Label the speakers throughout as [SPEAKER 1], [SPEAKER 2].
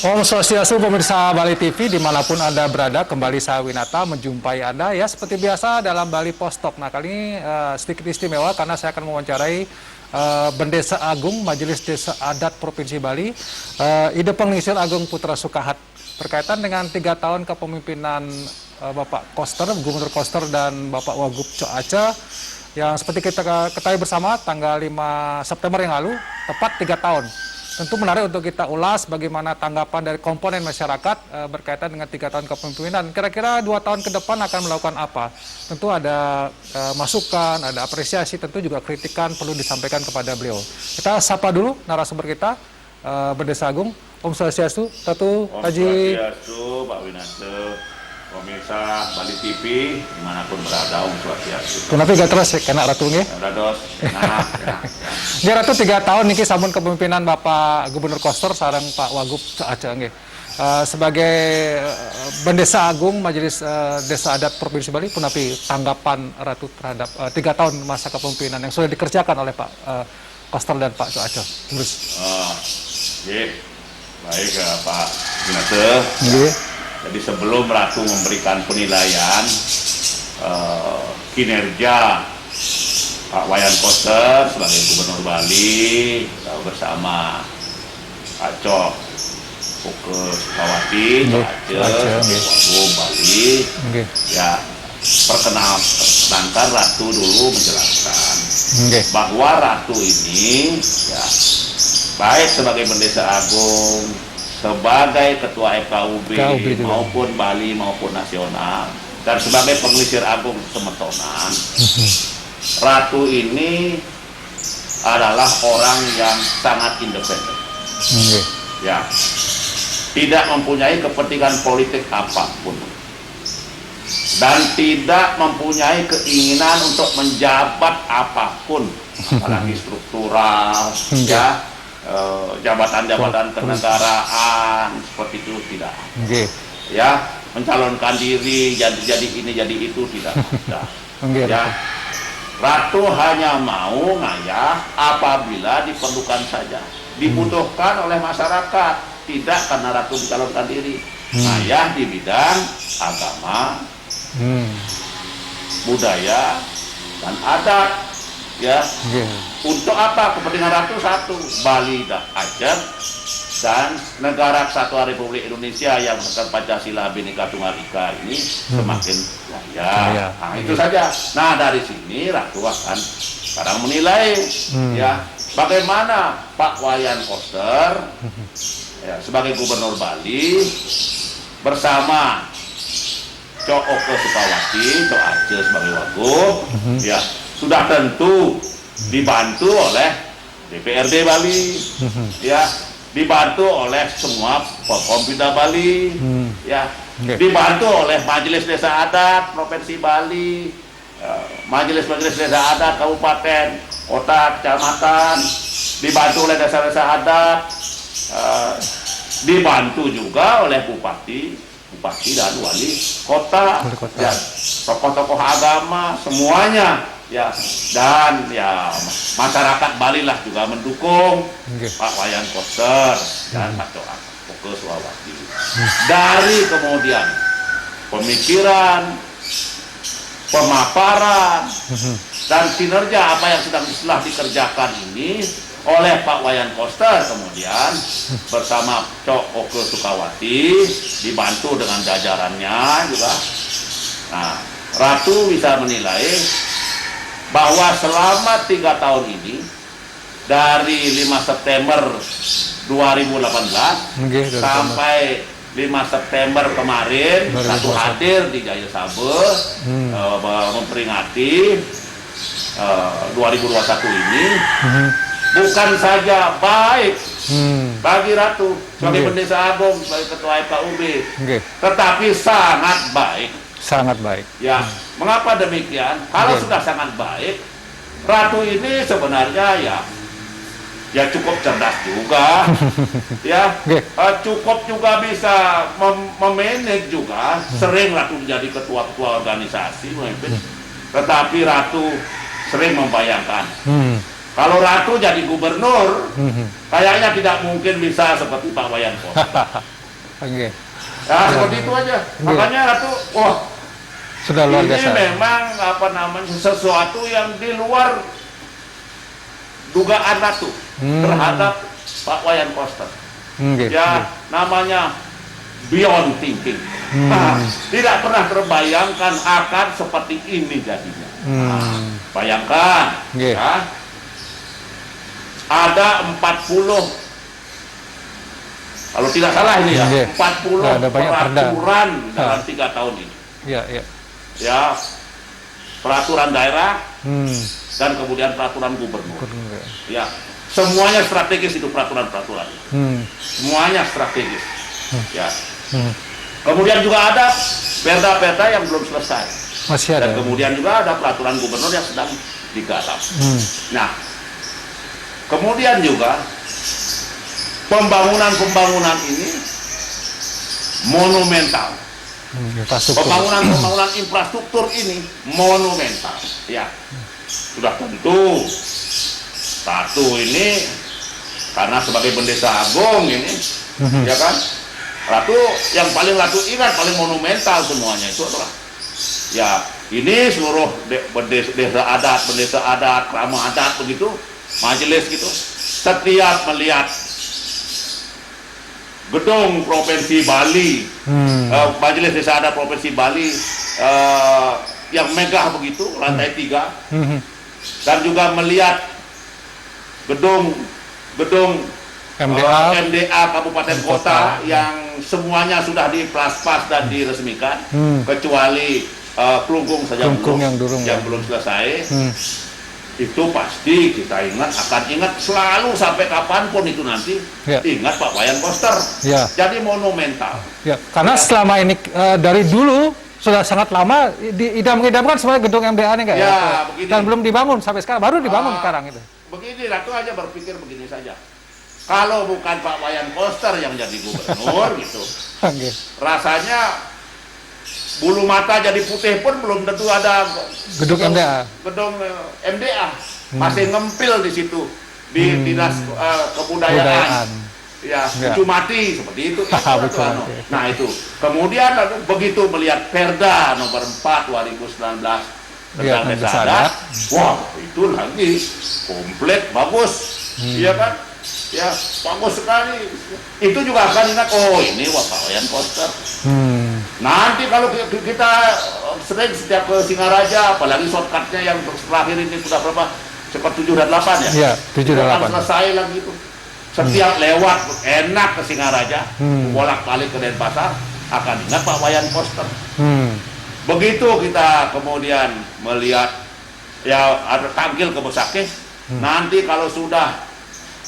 [SPEAKER 1] Om Swastiastu pemirsa Bali TV dimanapun Anda berada, kembali saya Winata menjumpai Anda ya seperti biasa dalam Bali Postok. Nah kali ini sedikit istimewa karena saya akan mewawancarai Bendesa Agung Majelis Desa Adat Provinsi Bali, Ide Pengisir Agung Putra Sukahat, berkaitan dengan 3 tahun kepemimpinan Bapak Koster, Gubernur Koster dan Bapak Wagub Cok Aceh yang seperti kita ketahui bersama tanggal 5 September yang lalu, tepat 3 tahun. Tentu menarik untuk kita ulas bagaimana tanggapan dari komponen masyarakat berkaitan dengan 3 tahun kepemimpinan. Kira-kira 2 tahun ke depan akan melakukan apa? Tentu ada masukan, ada apresiasi, tentu juga kritikan perlu disampaikan kepada beliau. Kita sapa dulu narasumber kita, Bendesa Agung. Om Swastiastu, Tatu, Haji.
[SPEAKER 2] Om Swastiastu, Pak Winata, pemirsa Bali TV, dimanapun berada, Om Swastiastu.
[SPEAKER 1] Kenapa gak terus ya, kena Ratu nggih?
[SPEAKER 2] Rados, nah.
[SPEAKER 1] Ya Ratu 3 tahun niki sampun kepemimpinan Bapak Gubernur Koster sareng Pak Wagub Cok Aceh nggih. Sebagai Bendesa Agung Majelis Desa Adat Provinsi Bali, punapi tanggapan Ratu terhadap 3 tahun masa kepemimpinan yang sudah dikerjakan oleh Pak Koster dan Pak Cok Aceh? Terus.
[SPEAKER 2] Baik Pak Winata. Jadi sebelum Ratu memberikan penilaian kinerja Pak Wayan Koster sebagai Gubernur Bali bersama Pak Cok Sukawati, Cok Aceh, Wagub Bali, ya perkenalkan Ratu dulu menjelaskan bahwa Ratu ini ya baik sebagai Bendesa Agung, sebagai Ketua FKUB maupun Bali maupun nasional, dan sebagai Pengelisir Agung Semetonan, Ratu ini adalah orang yang sangat independen. Ya, tidak mempunyai kepentingan politik apapun dan tidak mempunyai keinginan untuk menjabat apapun, apalagi struktural, ya. Jabatan-jabatan kenegaraan seperti itu tidak. Ya, mencalonkan diri jadi ini jadi itu tidak ada. Ya, Ratu hanya mau ngayah apabila diperlukan saja, dibutuhkan oleh masyarakat, tidak karena Ratu mencalonkan diri. Ngayah di bidang agama, budaya dan adat. Ya, untuk apa? Kepentingan Ratu satu, Bali dan Aceh dan Negara Kesatuan Republik Indonesia yang berdasarkan Pancasila Bhinneka Tunggal Ika ini semakin jaya. Nah, itu saja. Nah, dari sini Ratu akan sekarang menilai ya bagaimana Pak Wayan Koster ya, sebagai Gubernur Bali bersama Cok Oke Sukawati, Cok Aceh sebagai Wagub, ya sudah tentu dibantu oleh DPRD Bali, ya dibantu oleh semua Forkompinda Bali, ya dibantu oleh Majelis Desa Adat Provinsi Bali, Majelis-majelis Desa Adat Kabupaten, Kota, Kecamatan, dibantu oleh desa-desa adat, dibantu juga oleh Bupati dan Wali Kota, ya tokoh-tokoh agama semuanya. Ya, dan ya masyarakat Bali lah juga mendukung Pak Wayan Koster dan Pak Cok Oke Sukawati. Dari kemudian pemikiran, pemaparan, dan kinerja apa yang telah dikerjakan ini oleh Pak Wayan Koster, kemudian bersama Cok Oke Sukawati dibantu dengan jajarannya juga. Nah, Ratu bisa menilai bahwa selama 3 tahun ini dari 5 September 2018 sampai 5 September kemarin Ratu hadir di Jaya Sabe memperingati 2021 ini bukan saja baik bagi Ratu sebagai Bendesa Agung, sebagai Ketua FKUB, tetapi sangat baik.
[SPEAKER 1] Sangat baik.
[SPEAKER 2] Ya, mengapa demikian? Kalau sudah sangat baik, Ratu ini sebenarnya ya cukup cerdas juga, ya cukup juga bisa memanage juga. Sering Ratu menjadi ketua-ketua organisasi, memimpin. Tetapi Ratu sering membayangkan Kalau Ratu jadi gubernur, kayaknya tidak mungkin bisa seperti Pak Wayan Koster.
[SPEAKER 1] Oke.
[SPEAKER 2] Ya, seperti itu aja. Makanya Ratu, wah,
[SPEAKER 1] Sudah luar
[SPEAKER 2] ini
[SPEAKER 1] biasa.
[SPEAKER 2] memang apa namanya sesuatu yang di luar dugaan Ratu terhadap Pak Wayan Koster.
[SPEAKER 1] Oke.
[SPEAKER 2] Ya, namanya beyond thinking. Nah, tidak pernah terbayangkan akan seperti ini jadinya. Nah, bayangkan,
[SPEAKER 1] Oke.
[SPEAKER 2] ya, ada 40, kalau tidak salah ini ya,
[SPEAKER 1] Oke.
[SPEAKER 2] 40
[SPEAKER 1] Nah, ada banyak perda.
[SPEAKER 2] peraturan dalam 3 tahun ini.
[SPEAKER 1] Iya, iya.
[SPEAKER 2] Ya, peraturan daerah
[SPEAKER 1] Hmm.
[SPEAKER 2] dan kemudian peraturan gubernur.
[SPEAKER 1] Oke.
[SPEAKER 2] Ya, semuanya strategis itu peraturan-peraturan. Semuanya strategis. Ya. Kemudian juga ada perda-perda yang belum selesai.
[SPEAKER 1] Masih ada.
[SPEAKER 2] Dan kemudian juga ada peraturan gubernur yang sedang digarap. Nah, kemudian juga pembangunan ini monumental.
[SPEAKER 1] Infrastruktur.
[SPEAKER 2] Pembangunan infrastruktur ini monumental. Ya, sudah tentu satu ini karena sebagai bendesa agung ini, ya kan, Ratu yang paling Ratu ingat paling monumental semuanya itu adalah ya ini seluruh desa adat, krama adat begitu, majelis gitu, setiap melihat gedung Provinsi Bali, Majelis Desa Adat Provinsi Bali yang megah begitu, lantai 3, dan juga melihat gedung MDA Kabupaten Kota yang semuanya sudah diplaspas dan diresmikan, kecuali Klungkung saja yang belum selesai. Itu pasti kita akan ingat selalu sampai kapanpun itu nanti, ingat Pak Wayan Koster. Jadi monumental.
[SPEAKER 1] Ya, karena selama ini dari dulu sudah sangat lama diidam-idamkan sebagai gedung MDA ini enggak ya?
[SPEAKER 2] Begini.
[SPEAKER 1] Dan belum dibangun sampai sekarang, baru dibangun sekarang itu.
[SPEAKER 2] Begini, Ratu aja berpikir begini saja. Kalau bukan Pak Wayan Koster yang jadi gubernur gitu, rasanya bulu mata jadi putih pun belum tentu ada
[SPEAKER 1] gedung MDA.
[SPEAKER 2] Gedung MDA masih ngempil di situ di dinas kebudayaan. Ya, Cumati seperti itu. Nah itu. Kemudian begitu melihat Perda nomor 4 2019 tentang desa adat, wah itu lagi komplit bagus, iya kan? Ya bagus sekali. Itu juga akan ingat, oh ini Pak Wayan Koster. Nanti kalau kita sering setiap ke Singaraja, apalagi shortcutnya yang terakhir ini sudah berapa? Cepat 7 dan 8 ya?
[SPEAKER 1] Iya, 7 dan 8.
[SPEAKER 2] Selesai lagi itu. Setiap lewat enak ke Singaraja, bolak-balik ke Denpasar, akan ingat Pak Wayan Koster. Begitu kita kemudian melihat ya ada tanggil ke Besakih, nanti kalau sudah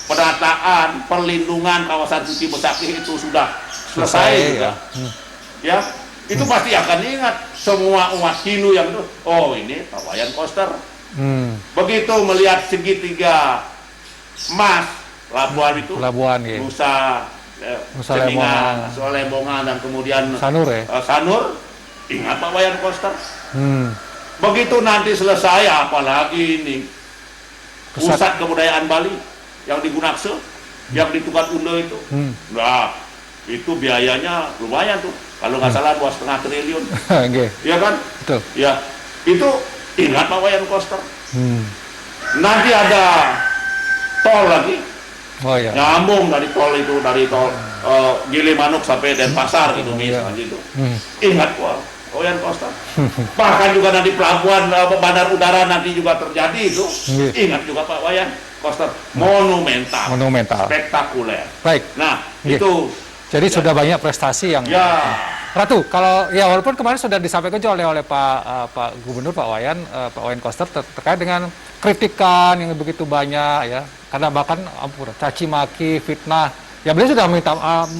[SPEAKER 2] penataan perlindungan kawasan suci Besakih itu sudah selesai juga. Ya, itu pasti akan ingat semua umat Hindu yang itu, oh ini Pak Wayan Koster. Begitu melihat segitiga emas Labuan itu, Nusa Ceningan, Lembongan, dan kemudian
[SPEAKER 1] Sanur ya?
[SPEAKER 2] Sanur, ingat Pak Wayan Koster. Begitu nanti selesai, apalagi ini pusat kebudayaan Bali yang di Gunakse, yang di Tukat Undo itu. Nah, itu biayanya lumayan tuh. Kalau nggak salah 2,5 triliun. Iya kan?
[SPEAKER 1] Betul.
[SPEAKER 2] Ya, itu ingat Pak Wayan Koster. Nanti ada tol lagi. Nyambung dari tol itu, dari tol Gilimanuk sampai Denpasar gitu misalnya gitu. Ingat Pak Wayan Koster. Bahkan juga nanti pelabuhan bandar udara nanti juga terjadi itu. Ingat juga Pak Wayan Koster. Monumental. Spektakuler.
[SPEAKER 1] Baik.
[SPEAKER 2] Nah, itu.
[SPEAKER 1] Jadi sudah banyak prestasi yang Ratu, kalau ya walaupun kemarin sudah disampaikan juga oleh Pak Gubernur Pak Wayan Koster terkait dengan kritikan yang begitu banyak ya, karena bahkan caci maki, fitnah. Ya beliau sudah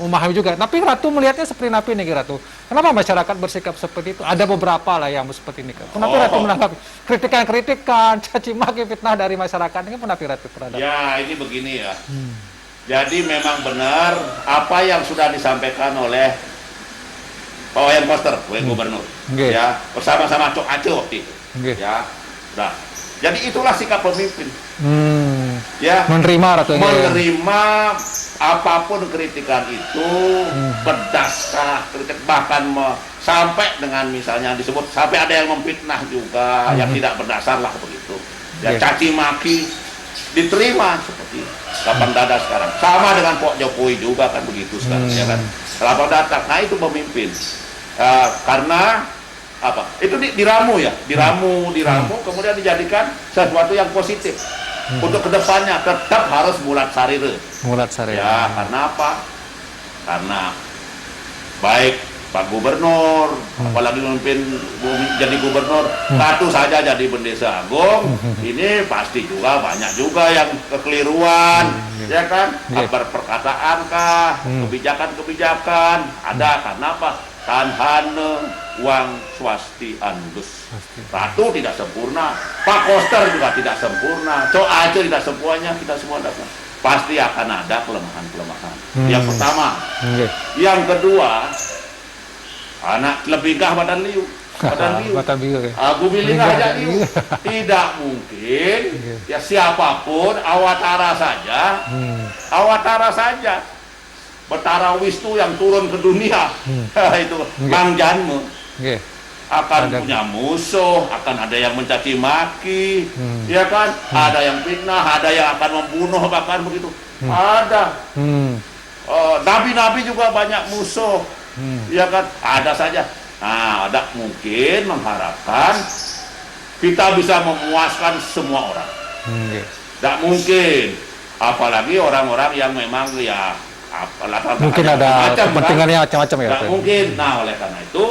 [SPEAKER 1] memahami juga. Tapi Ratu melihatnya seperti apa ini Ratu? Kenapa masyarakat bersikap seperti itu? Ada beberapa lah yang seperti ini. Kenapa Ratu menanggapi kritikan, caci maki, fitnah dari masyarakat ini? Kenapa Ratu terhadap?
[SPEAKER 2] Ya ini begini ya. Jadi memang benar apa yang sudah disampaikan oleh Pak Wayan Koster, Gubernur, ya bersama-sama Cok Aceh waktu itu, ya, nah, jadi itulah sikap pemimpin, ya,
[SPEAKER 1] menerima Ratu,
[SPEAKER 2] menerima apapun kritikan itu, pedaskah kritik, bahkan sampai dengan misalnya disebut sampai ada yang memfitnah juga, yang tidak berdasar lah begitu. Ya caci maki diterima seperti lapang dada sekarang. Sama dengan Pak Jokowi juga kan begitu sekarang, ya kan. Lapang dada, nah itu pemimpin. Karena apa? Itu diramu ya, diramu, kemudian dijadikan sesuatu yang positif. Untuk kedepannya tetap harus bulat sarire.
[SPEAKER 1] Bulat sarire.
[SPEAKER 2] Ya, karena apa? Karena baik Pak Gubernur, apalagi memimpin jadi gubernur, satu saja jadi Bendesa Agung, ini pasti juga banyak juga yang kekeliruan, ya kan? Perkataan kah, kebijakan-kebijakan, ada karena apa? Tanhane uang swasti andus. Ratu tidak sempurna, Pak Koster juga tidak sempurna, Cok Aceh tidak sempurna, kita semua datang. Pasti akan ada kelemahan-kelemahan. Yang pertama. Yang kedua, anak lebih gah badan liu. Aku bilang aja liu. Tidak mungkin ya siapapun awatara saja. Betara Wisnu yang turun ke dunia itu Mang Janme akan punya musuh, akan ada yang mencaci maki, ya kan? Ada yang fitnah, ada yang akan membunuh bahkan begitu. Ada. Nabi-nabi juga banyak musuh, ya kan? Ada saja. Nah, ada mungkin mengharapkan kita bisa memuaskan semua orang. Tidak mungkin, apalagi orang-orang yang memang ya
[SPEAKER 1] mungkin ada kepentingannya macam-macam ya.
[SPEAKER 2] Nggak mungkin. Nah, oleh karena itu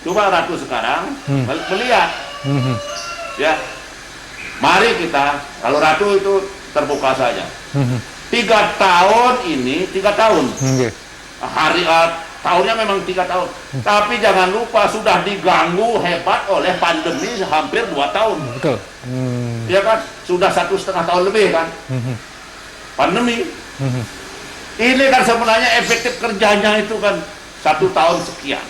[SPEAKER 2] coba Ratu sekarang melihat ya, mari kita, kalau Ratu itu terbuka saja. 3 tahun ini, 3 tahun tahunnya memang 3 tahun, tapi jangan lupa sudah diganggu hebat oleh pandemi hampir 2 tahun.
[SPEAKER 1] Betul.
[SPEAKER 2] Ya kan, sudah 1,5 tahun lebih kan pandemi. Ini kan sebenarnya efektif kerjanya itu kan 1 tahun sekian.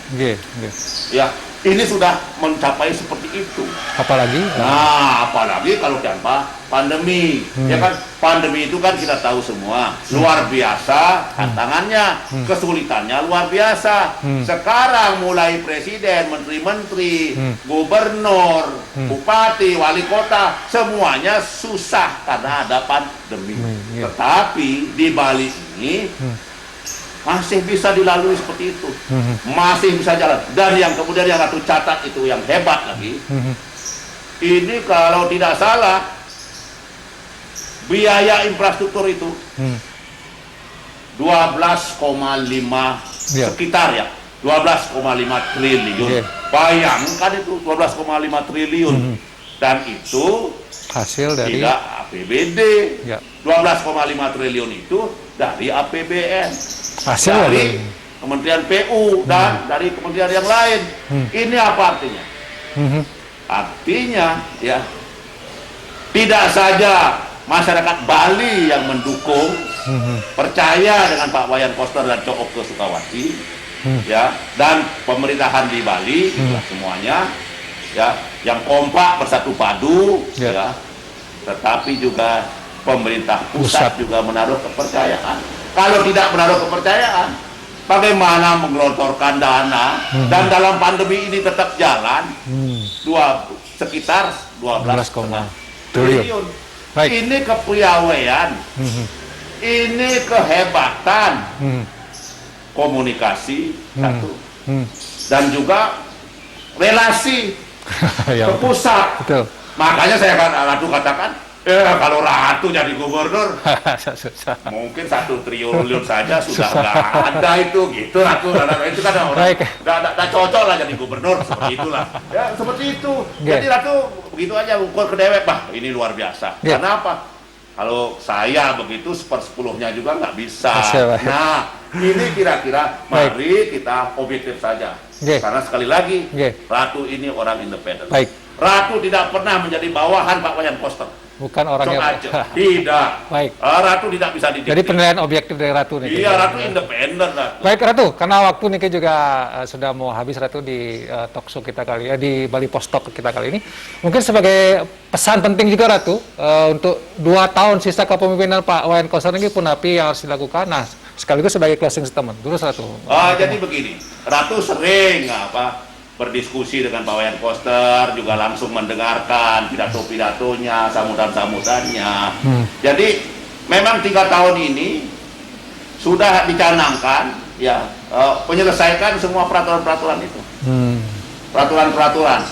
[SPEAKER 2] Ya, ini sudah mencapai seperti itu.
[SPEAKER 1] Apalagi?
[SPEAKER 2] Nah, apalagi kalau tanpa pandemi. Ya kan, pandemi itu kan kita tahu semua luar biasa tantangannya, kesulitannya luar biasa. Sekarang mulai presiden, menteri-menteri, gubernur, bupati, wali kota, semuanya susah karena ada pandemi. Tetapi di Bali ini masih bisa dilalui seperti itu, masih bisa jalan. Dan yang kemudian yang Ratu catat itu yang hebat lagi, ini kalau tidak salah biaya infrastruktur itu 12,5 sekitar ya 12,5 triliun. Bayangkan itu 12,5 triliun dan itu
[SPEAKER 1] hasil dari
[SPEAKER 2] tidak APBD. 12,5 triliun itu dari APBN,
[SPEAKER 1] hasil
[SPEAKER 2] dari Kementerian PU dan dari kementerian yang lain. Ini apa artinya? Artinya ya, tidak saja masyarakat Bali yang mendukung, percaya dengan Pak Wayan Koster dan Cok Oke Sukawati, ya, dan pemerintahan di Bali, itulah semuanya, ya, yang kompak bersatu padu, ya, tetapi juga pemerintah pusat juga menaruh kepercayaan. Kalau tidak menaruh kepercayaan, bagaimana menggelontorkan dana dan dalam pandemi ini tetap jalan sekitar 12,5 triliun. Ini kepiawaian, ini kehebatan komunikasi satu, dan juga relasi ke pusat. Makanya saya Ratu katakan, kalau Ratu jadi gubernur, mungkin 1 triliun saja sudah nggak ada itu, gitu Ratu. Itu kan orang nggak cocok lah jadi gubernur, seperti itulah. Ya seperti itu. Jadi Ratu begitu aja ukur ke dewek, bah ini luar biasa. Karena apa? Kalau saya begitu 1/10-nya juga nggak bisa. Nah, ini kira-kira mari kita objektif saja. Karena sekali lagi, Ratu ini orang independen. Ratu tidak pernah menjadi bawahan Pak Wayan Koster.
[SPEAKER 1] bukan
[SPEAKER 2] Sok
[SPEAKER 1] orangnya.
[SPEAKER 2] aja. Tidak.
[SPEAKER 1] Baik.
[SPEAKER 2] Ratu tidak bisa didikte.
[SPEAKER 1] Jadi penilaian objektif dari Ratu nih.
[SPEAKER 2] Iya, Ratu independen Ratu.
[SPEAKER 1] Baik Ratu, karena waktu Niki juga sudah mau habis Ratu di talkshow kita kali ya, di Bali Post Talk kita kali ini. Mungkin sebagai pesan penting juga Ratu, untuk 2 tahun sisa kepemimpinan Pak Wayan Koster ini pun api yang harus dilakukan. Nah, sekaligus sebagai closing statement. Terus Ratu.
[SPEAKER 2] Jadi begini, Ratu sering berdiskusi dengan Pak Wayan Koster, juga langsung mendengarkan pidato-pidatonya, sambutan-sambutannya. Jadi memang 3 tahun ini sudah dicanangkan ya menyelesaikan semua peraturan-peraturan itu. Peraturan-peraturan.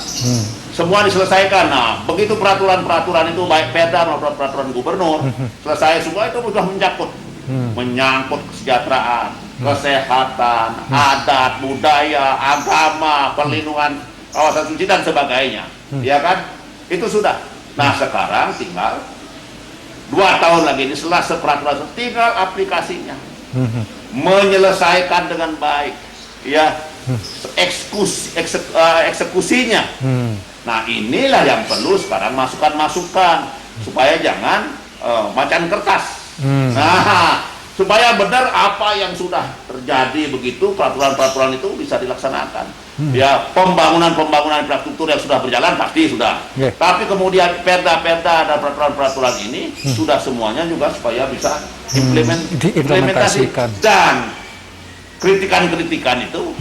[SPEAKER 2] Semua diselesaikan. Nah, begitu peraturan-peraturan itu baik Perda maupun peraturan gubernur selesai semua, itu sudah menyangkut kesejahteraan, kesehatan, adat, budaya, agama, perlindungan kawasan suci dan sebagainya. Ya kan? Itu sudah. Nah, sekarang tinggal 2 tahun lagi ini setelah peraturan, tinggal aplikasinya. Menyelesaikan dengan baik. Ya. Eksekusinya. Nah, inilah yang perlu sekarang masukan-masukan supaya jangan macan kertas. Nah, supaya benar apa yang sudah terjadi begitu, peraturan-peraturan itu bisa dilaksanakan. Ya, pembangunan infrastruktur yang sudah berjalan pasti sudah. Tapi kemudian perda-perda dan peraturan-peraturan ini sudah semuanya juga supaya bisa diimplementasikan. Dan kritikan-kritikan itu,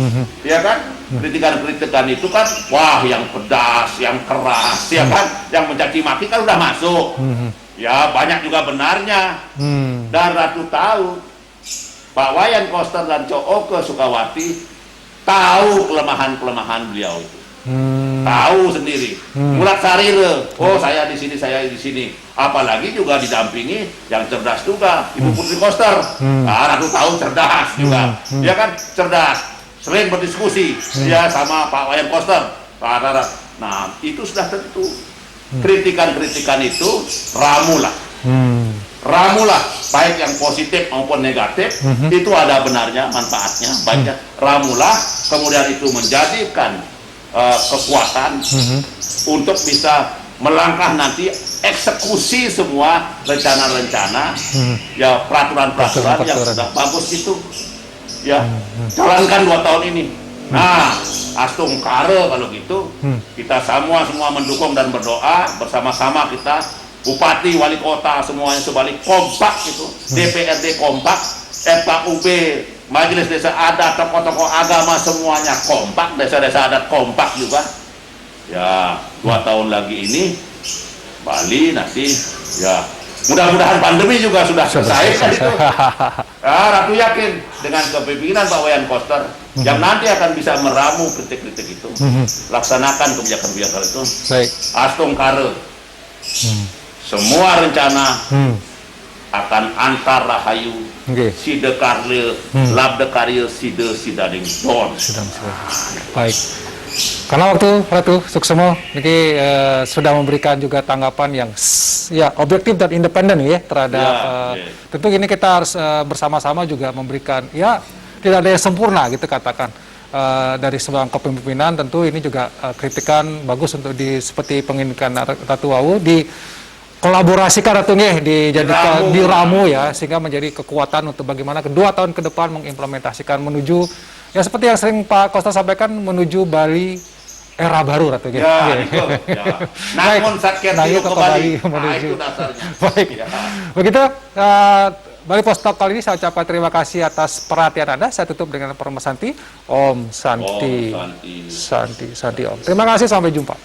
[SPEAKER 2] ya kan? Kritikan-kritikan itu kan, wah yang pedas, yang keras, ya kan? Yang mencaci maki kan udah masuk. Ya, banyak juga benarnya. Dan Ratu tahu, Pak Wayan Koster dan Cok Oke Sukawati tahu kelemahan-kelemahan beliau itu. Tahu sendiri. Mulat Sarire, oh saya di sini, saya di sini. Apalagi juga didampingi yang cerdas juga, Ibu Putri Koster. Ratu tahu cerdas juga. Ya kan, cerdas. Sering berdiskusi ya sama Pak Wayan Koster. Nah, itu sudah tentu. Kritikan-kritikan itu ramulah. Ramulah, baik yang positif maupun negatif, itu ada benarnya, manfaatnya, baiknya. Ramulah, kemudian itu menjadikan kekuatan untuk bisa melangkah nanti eksekusi semua rencana-rencana, ya peraturan-peraturan yang sudah bagus itu, ya jalankan 2 tahun ini. Nah, astung kare kalau gitu, kita semua mendukung dan berdoa bersama-sama kita, bupati, wali kota semuanya sebalik kompak itu, DPRD kompak, FKUB, Majelis Desa Adat, tokoh-tokoh agama semuanya kompak, desa-desa adat kompak juga. Ya, 2 tahun lagi ini Bali nanti ya mudah-mudahan pandemi juga sudah selesai kan itu. Ya, Ratu yakin dengan kepemimpinan Pak Wayan Koster yang nanti akan bisa meramu kritik-kritik itu, laksanakan kebijakan-kebijakan itu. Astung kare, semua rencana akan antar rahayu, side karle, labde karya, side sidading don.
[SPEAKER 1] Baik. Karena waktu Ratu Suksemo ini sudah memberikan juga tanggapan yang ya objektif dan independen ya terhadap tentu ini kita harus bersama-sama juga memberikan ya tidak ada yang sempurna gitu katakan dari sebuah kepemimpinan. Tentu ini juga kritikan bagus untuk seperti pengindikan Ratu Wawu di kolaborasikan Ratu nggih dijadikan diramu ya sehingga menjadi kekuatan untuk bagaimana 2 tahun ke depan mengimplementasikan menuju ya seperti yang sering Pak Koster sampaikan menuju Bali era baru Ratu nggih.
[SPEAKER 2] Ya, itu. Ya. Namun sakit ke Bali. Nah, itu dasarnya.
[SPEAKER 1] Baik. Ya. Begitu Bali Post Talk kali ini saya ucapkan terima kasih atas perhatian Anda. Saya tutup dengan pemesanti Om Santi. Santi Om. Terima kasih, sampai jumpa.